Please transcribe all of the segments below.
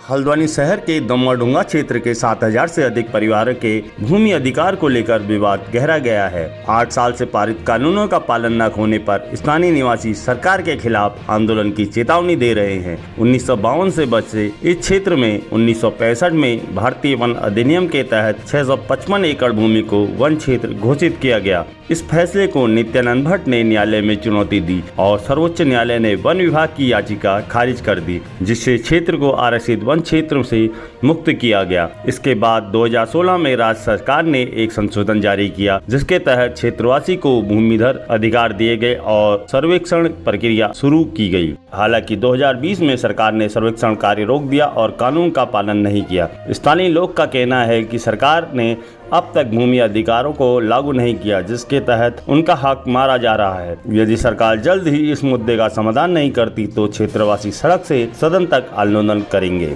हल्द्वानी शहर के दम्माडुंगा क्षेत्र के 7000 से अधिक परिवारों के भूमि अधिकार को लेकर विवाद गहरा गया है। 8 साल से पारित कानूनों का पालन न होने पर स्थानीय निवासी सरकार के खिलाफ आंदोलन की चेतावनी दे रहे हैं। 1952 से बसे इस क्षेत्र में 1965 में भारतीय वन अधिनियम के तहत 655 एकड़ भूमि को वन क्षेत्र घोषित किया गया। इस फैसले को नित्यानंद भट्ट ने न्यायालय में चुनौती दी और सर्वोच्च न्यायालय ने वन विभाग की याचिका खारिज कर दी, जिससे क्षेत्र को आरक्षित वन क्षेत्र से मुक्त किया गया। इसके बाद 2016 में राज्य सरकार ने एक संशोधन जारी किया, जिसके तहत क्षेत्रवासी को भूमिधर अधिकार दिए गए और सर्वेक्षण प्रक्रिया शुरू की गई। हालांकि 2020 में सरकार ने सर्वेक्षण कार्य रोक दिया और कानून का पालन नहीं किया। स्थानीय लोग का कहना है कि सरकार ने अब तक भूमि अधिकारों को लागू नहीं किया, जिसके तहत उनका हक मारा जा रहा है। यदि सरकार जल्द ही इस मुद्दे का समाधान नहीं करती तो क्षेत्रवासी सड़क से सदन तक आंदोलन करेंगे।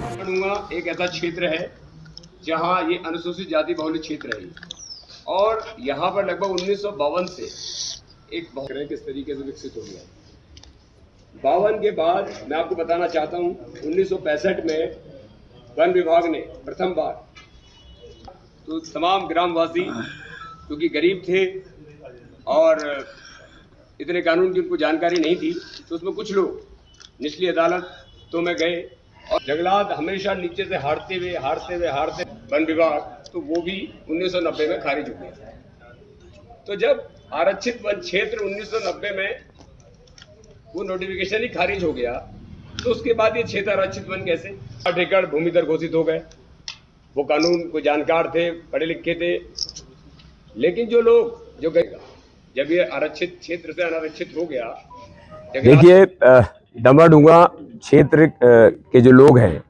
एक ऐसा क्षेत्र है जहां ये अनुसूचित जाति बहुल क्षेत्र है और यहाँ पर लगभग 1952 से एक किस तरीके से विकसित हो गया। 52 के बाद मैं आपको बताना चाहता हूँ 1965 में वन विभाग ने प्रथम बार तो तमाम ग्रामवासी क्योंकि गरीब थे और इतने कानून की उनको जानकारी नहीं थी, तो उसमें कुछ लोग निचली अदालतों में गए और जंगलात हमेशा नीचे से हारते वन विभाग, तो वो भी 1990 में खारिज हो गया। तो जब आरक्षित वन क्षेत्र 1990 में वो नोटिफिकेशन ही खारिज हो गया, तो उसके बाद ये क्षेत्र आरक्षित वन कैसे 8 एकड़ भूमिधर घोषित हो गए। वो कानून को जानकार थे, पढ़े लिखे थे, लेकिन जो लोग जो गए जब ये आरक्षित क्षेत्र से अनारक्षित हो गया। देखिए, दम्माडुंगा क्षेत्र के जो लोग हैं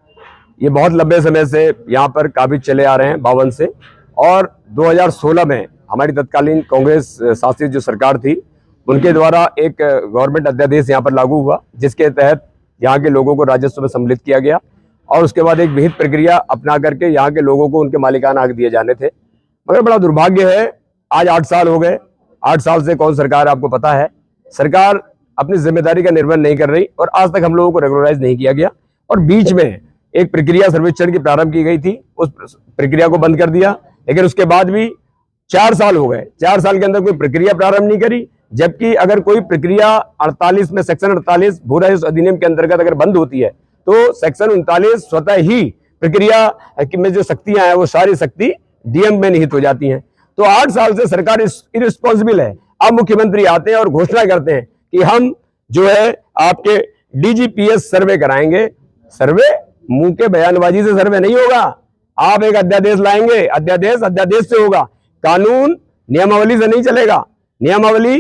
ये बहुत लंबे समय से यहाँ पर काबिज चले आ रहे हैं 52 से, और 2016 में हमारी तत्कालीन कांग्रेस शासित जो सरकार थी उनके द्वारा एक गवर्नमेंट अध्यादेश यहाँ पर लागू हुआ, जिसके तहत यहाँ के लोगों को राजस्व में सम्मिलित किया गया और उसके बाद एक विहित प्रक्रिया अपना करके यहाँ के लोगों को उनके मालिकाना हक दिए जाने थे। मगर बड़ा दुर्भाग्य है, आज 8 साल हो गए। 8 साल से कौन सरकार आपको पता है, सरकार अपनी जिम्मेदारी का निर्वहन नहीं कर रही और आज तक हम लोगों को रेगुलराइज नहीं किया गया। और बीच में एक प्रक्रिया सर्वेक्षण की प्रारंभ की गई थी, उस प्रक्रिया को बंद कर दिया, लेकिन उसके बाद भी 4 साल हो गए। 4 साल के अंदर कोई प्रक्रिया प्रारंभ नहीं करी, जबकि अगर कोई प्रक्रिया 48 में सेक्शन 48 भू राजस्व अधिनियम के अंतर्गत अगर बंद होती है तो सेक्शन 39 स्वतः ही प्रक्रिया में जो शक्तियां हैं वो सारी शक्ति डीएम में निहित हो जाती हैं। तो 8 साल से सरकार इररिस्पॉन्सिबल है। अब मुख्यमंत्री आते हैं और घोषणा करते हैं कि हम जो है आपके डीजीपीएस सर्वे कराएंगे। सर्वे मुंह के बयानबाजी से सर्वे नहीं होगा। आप एक अध्यादेश लाएंगे, अध्यादेश से होगा, कानून नियमावली से नहीं चलेगा। नियमावली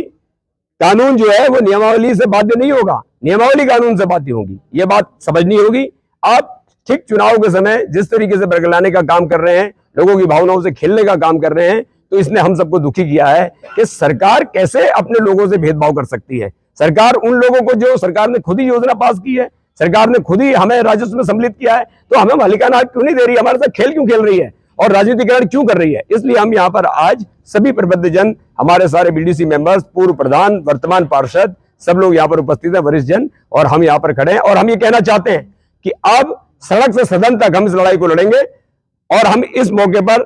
कानून जो है वो नियमावली से बाध्य नहीं होगा, नियमावली कानून से बाध्य होगी। ये बात समझनी होगी। आप ठीक चुनाव के समय जिस तरीके से बरगलाने का काम कर रहे हैं, लोगों की भावनाओं से खेलने का काम कर रहे हैं, तो इसने हम सबको दुखी किया है कि सरकार कैसे अपने लोगों से भेदभाव कर सकती है। सरकार उन लोगों को जो सरकार ने खुद ही योजना पास की है, सरकार ने खुद ही हमें राजस्व में सम्मिलित किया है, तो हमें मालिकाना हक क्यों नहीं दे रही है, हमारे साथ खेल क्यों खेल रही है और राजनीतिकरण क्यों कर रही है। इसलिए हम यहाँ पर आज सभी प्रबुद्ध जन, हमारे सारे बीडीसी मेंबर्स, पूर्व प्रधान, वर्तमान पार्षद, सब लोग यहाँ पर उपस्थित हैं, वरिष्ठ जन, और हम यहाँ पर खड़े हैं और हम ये कहना चाहते हैं कि अब सड़क से सदन तक हम इस लड़ाई को लड़ेंगे। और हम इस मौके पर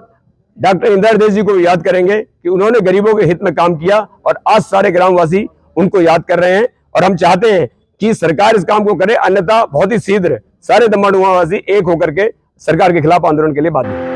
डॉक्टर इंदिरा देश जी को याद करेंगे कि उन्होंने गरीबों के हित में काम किया और आज सारे ग्रामवासी उनको याद कर रहे हैं और हम चाहते हैं कि सरकार इस काम को करे, अन्यथा बहुत ही शीघ्र सारे दम्माडुंगा वासी एक होकर के सरकार के खिलाफ आंदोलन के लिए बाध्य हैं।